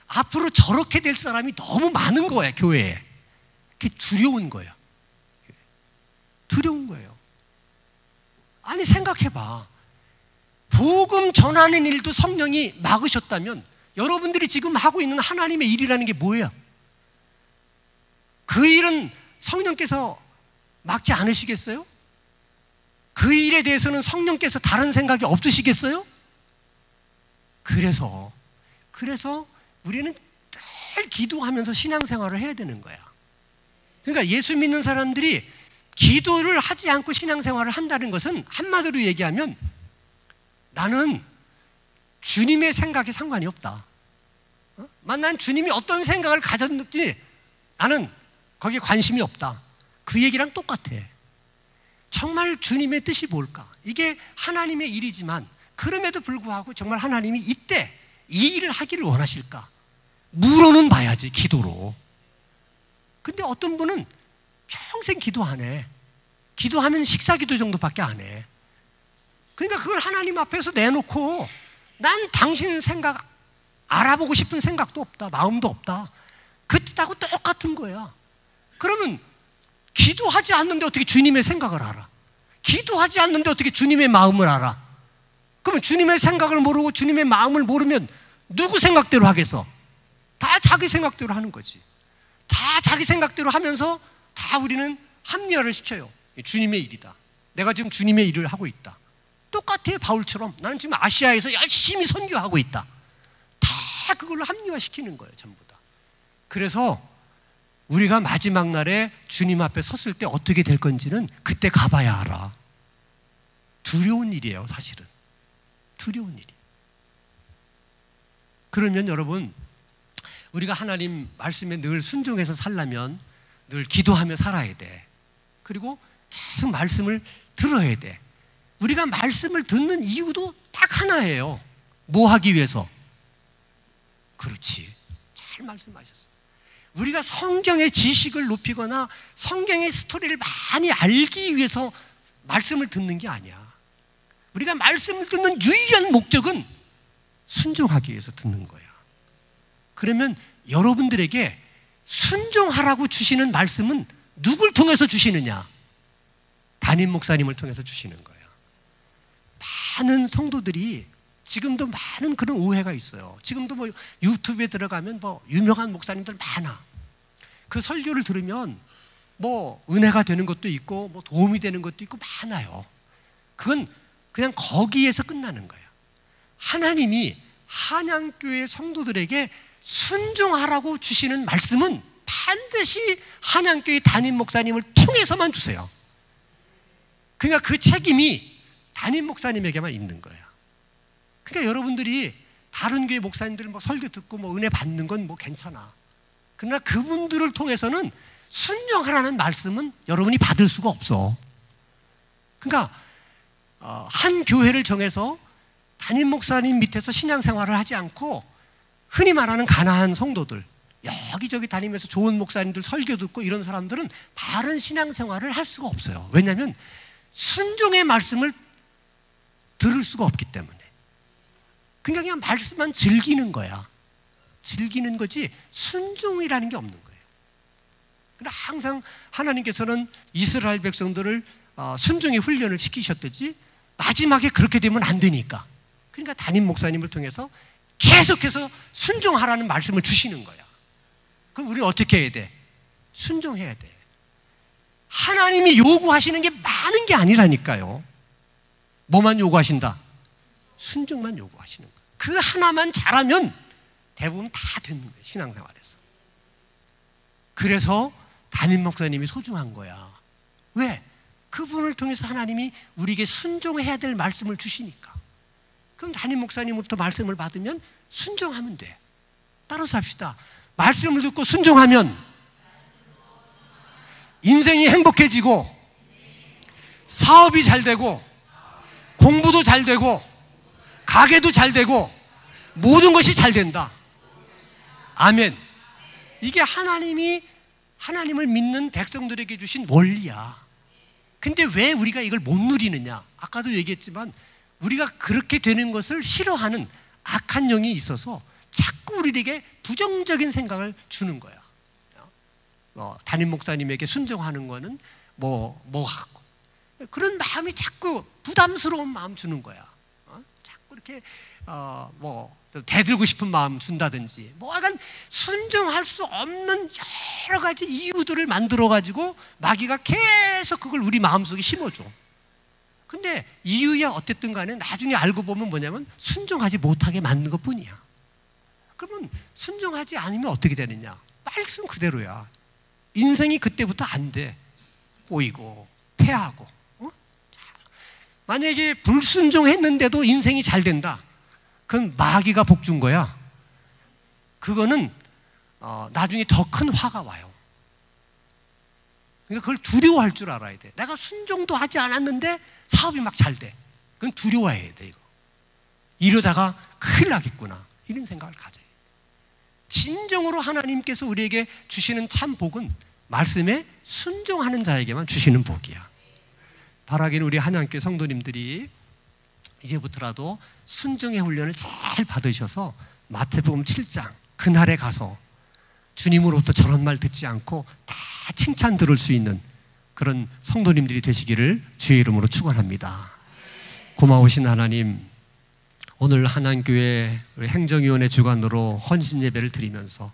앞으로 저렇게 될 사람이 너무 많은 거야, 교회에. 그게 두려운 거예요. 두려운 거예요. 아니, 생각해봐. 복음 전하는 일도 성령이 막으셨다면 여러분들이 지금 하고 있는 하나님의 일이라는 게 뭐예요? 그 일은 성령께서 막지 않으시겠어요? 그 일에 대해서는 성령께서 다른 생각이 없으시겠어요? 그래서 우리는 늘 기도하면서 신앙생활을 해야 되는 거야. 그러니까 예수 믿는 사람들이 기도를 하지 않고 신앙생활을 한다는 것은 한마디로 얘기하면 나는 주님의 생각에 상관이 없다. 난 주님이 어떤 생각을 가졌는지 나는 거기에 관심이 없다. 그 얘기랑 똑같아. 정말 주님의 뜻이 뭘까? 이게 하나님의 일이지만 그럼에도 불구하고 정말 하나님이 이때 이 일을 하기를 원하실까? 물어는 봐야지, 기도로. 근데 어떤 분은 평생 기도 안 해. 기도하면 식사기도 정도밖에 안 해. 그러니까 그걸 하나님 앞에서 내놓고 난 당신 생각 알아보고 싶은 생각도 없다, 마음도 없다. 그 뜻하고 똑같은 거야. 그러면 기도하지 않는데 어떻게 주님의 생각을 알아? 기도하지 않는데 어떻게 주님의 마음을 알아? 그러면 주님의 생각을 모르고 주님의 마음을 모르면 누구 생각대로 하겠어? 다 자기 생각대로 하는 거지. 다 자기 생각대로 하면서 다 우리는 합리화를 시켜요. 주님의 일이다. 내가 지금 주님의 일을 하고 있다. 똑같아요, 바울처럼. 나는 지금 아시아에서 열심히 선교하고 있다. 다 그걸로 합리화시키는 거예요, 전부 다. 그래서 우리가 마지막 날에 주님 앞에 섰을 때 어떻게 될 건지는 그때 가봐야 알아. 두려운 일이에요, 사실은. 두려운 일이에요. 그러면 여러분, 우리가 하나님 말씀에 늘 순종해서 살려면 늘 기도하며 살아야 돼. 그리고 계속 말씀을 들어야 돼. 우리가 말씀을 듣는 이유도 딱 하나예요. 뭐 하기 위해서? 그렇지, 잘 말씀하셨어. 우리가 성경의 지식을 높이거나 성경의 스토리를 많이 알기 위해서 말씀을 듣는 게 아니야. 우리가 말씀을 듣는 유일한 목적은 순종하기 위해서 듣는 거야. 그러면 여러분들에게 순종하라고 주시는 말씀은 누굴 통해서 주시느냐? 담임 목사님을 통해서 주시는 거예요. 많은 성도들이 지금도 많은 그런 오해가 있어요. 지금도 뭐 유튜브에 들어가면 뭐 유명한 목사님들 많아. 그 설교를 들으면 뭐 은혜가 되는 것도 있고 뭐 도움이 되는 것도 있고 많아요. 그건 그냥 거기에서 끝나는 거예요. 하나님이 한양교회 성도들에게 순종하라고 주시는 말씀은 반드시 한양교회 담임 목사님을 통해서만 주세요. 그러니까 그 책임이 담임 목사님에게만 있는 거예요. 그러니까 여러분들이 다른 교회 목사님들 뭐 설교 듣고 뭐 은혜 받는 건 뭐 괜찮아. 그러나 그분들을 통해서는 순종하라는 말씀은 여러분이 받을 수가 없어. 그러니까 한 교회를 정해서 담임 목사님 밑에서 신앙생활을 하지 않고 흔히 말하는 가난한 성도들, 여기저기 다니면서 좋은 목사님들 설교 듣고 이런 사람들은 바른 신앙생활을 할 수가 없어요. 왜냐하면 순종의 말씀을 들을 수가 없기 때문에. 그러니까 그냥 말씀만 즐기는 거야. 즐기는 거지 순종이라는 게 없는 거예요. 그러나 항상 하나님께서는 이스라엘 백성들을 순종의 훈련을 시키셨듯이 마지막에 그렇게 되면 안 되니까. 그러니까 담임 목사님을 통해서 계속해서 순종하라는 말씀을 주시는 거야. 그럼 우리는 어떻게 해야 돼? 순종해야 돼. 하나님이 요구하시는 게 많은 게 아니라니까요. 뭐만 요구하신다? 순종만 요구하시는 거예요. 그 하나만 잘하면 대부분 다 되는 거예요, 신앙생활에서. 그래서 담임 목사님이 소중한 거야. 왜? 그분을 통해서 하나님이 우리에게 순종해야 될 말씀을 주시니까. 그럼 담임 목사님으로부터 말씀을 받으면 순종하면 돼. 따라서 합시다. 말씀을 듣고 순종하면 인생이 행복해지고 사업이 잘 되고 공부도 잘 되고 가게도 잘 되고 모든 것이 잘 된다. 아멘. 이게 하나님을 믿는 백성들에게 주신 원리야. 근데 왜 우리가 이걸 못 누리느냐? 아까도 얘기했지만 우리가 그렇게 되는 것을 싫어하는 악한 영이 있어서 자꾸 우리에게 부정적인 생각을 주는 거야. 담임 목사님에게 순종하는 거는 뭐 같고, 그런 마음이 자꾸 부담스러운 마음 주는 거야. 자꾸 이렇게 대들고 싶은 마음 준다든지, 약간 순종할 수 없는 여러 가지 이유들을 만들어 가지고 마귀가 계속 그걸 우리 마음속에 심어줘. 근데 이유야 어쨌든 간에 나중에 알고 보면 뭐냐면 순종하지 못하게 만든 것 뿐이야. 그러면 순종하지 않으면 어떻게 되느냐? 말씀 그대로야. 인생이 그때부터 안 돼. 꼬이고 패하고. 만약에 불순종했는데도 인생이 잘 된다, 그건 마귀가 복 준 거야. 그거는 나중에 더 큰 화가 와요. 그러니까 그걸 두려워할 줄 알아야 돼. 내가 순종도 하지 않았는데 사업이 막 잘 돼. 그건 두려워해야 돼. 이러다가 큰일 나겠구나, 이런 생각을 가져야 돼. 진정으로 하나님께서 우리에게 주시는 참 복은 말씀에 순종하는 자에게만 주시는 복이야. 바라기는 우리 한양교회 성도님들이 이제부터라도 순종의 훈련을 잘 받으셔서 마태복음 7장 그날에 가서 주님으로부터 저런 말 듣지 않고 다 칭찬 들을 수 있는 그런 성도님들이 되시기를 주의 이름으로 축원합니다. 고마우신 하나님, 오늘 한양교회 행정위원회 주관으로 헌신 예배를 드리면서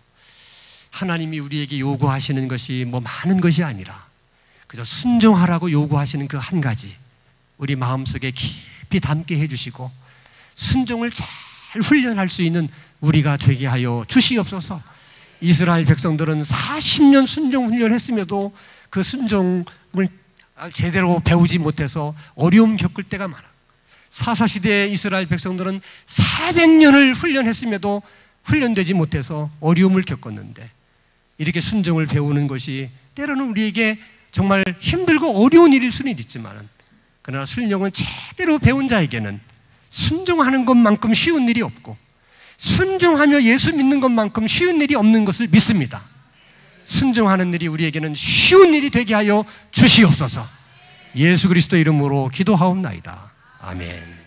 하나님이 우리에게 요구하시는 것이 많은 것이 아니라 그저 순종하라고 요구하시는 그 한 가지 우리 마음속에 깊이 담게 해주시고 순종을 잘 훈련할 수 있는 우리가 되게 하여 주시옵소서. 이스라엘 백성들은 40년 순종 훈련했음에도 그 순종을 제대로 배우지 못해서 어려움 겪을 때가 많아. 사사시대의 이스라엘 백성들은 400년을 훈련했음에도 훈련되지 못해서 어려움을 겪었는데, 이렇게 순종을 배우는 것이 때로는 우리에게 정말 힘들고 어려운 일일 수는 있지만, 그러나 순종은 제대로 배운 자에게는 순종하는 것만큼 쉬운 일이 없고 순종하며 예수 믿는 것만큼 쉬운 일이 없는 것을 믿습니다. 순종하는 일이 우리에게는 쉬운 일이 되게 하여 주시옵소서. 예수 그리스도 이름으로 기도하옵나이다. 아멘.